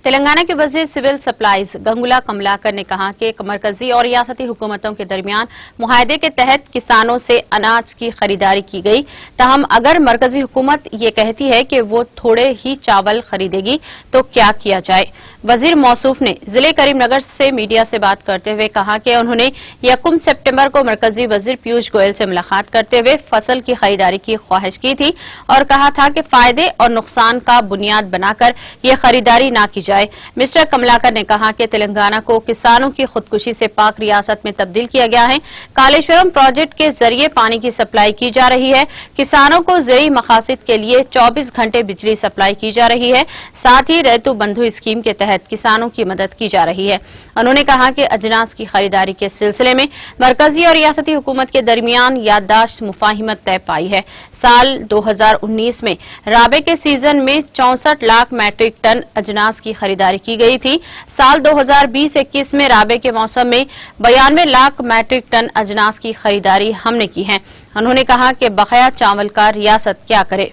تلنگانہ کے وزیر civil supplies گنگولا Kamalakar نے کہا کہ مرکزی اور ریاستی حکومتوں کے درمیان معاہدے کے تحت کسانوں سے اناج کی خریداری کی گئی، تاہم اگر مرکزی حکومت یہ کہتی ہے کہ وہ تھوڑے ہی چاول خریدے گی تو کیا کیا جائے؟ وزیر موصوف نے ضلع کریم نگر سے میڈیا سے بات کرتے ہوئے کہا کہ انہوں نے 1 سپٹمبر کو مرکزی وزیر پیوش گوئل سے ملاقات کرتے ہوئے فصل کی خریداری کی خواہش کی تھی اور کہا تھا کہ فائدے اور نقصان کا بنیاد بنا کر یہ خریداری نہ کی جائے۔ مسٹر کملاکر نے کہا کہ تلنگانہ کو کسانوں کی خودکشی سے پاک ریاست میں تبدیل کیا گیا ہے، کالیشورم پروجیکٹ کے ذریعے پانی کی سپلائی کی جا رہی ہے، کسانوں کو زرعی مقاصد کے لیے 24 گھنٹے بجلی سپلائی کی جا رہی ہے، ساتھ ہی ریتو بندھو اسکیم کے تحت کسانوں کی مدد کی جا رہی ہے۔ انہوں نے کہا کہ اجناس کی خریداری کے سلسلے میں مرکزی اور ریاستی حکومت کے درمیان یادداشت مفاہمت طے پائی ہے۔ سال 2019 میں رابع کے سیزن میں 64 لاکھ میٹرک ٹن اجناس کی خریداری کی گئی تھی۔ سال 2020-21 میں رابع کے موسم میں 92 لاکھ میٹرک ٹن اجناس کی خریداری ہم نے کی ہے۔ انہوں نے کہا کہ بقایا چاول کا ریاست کیا کرے۔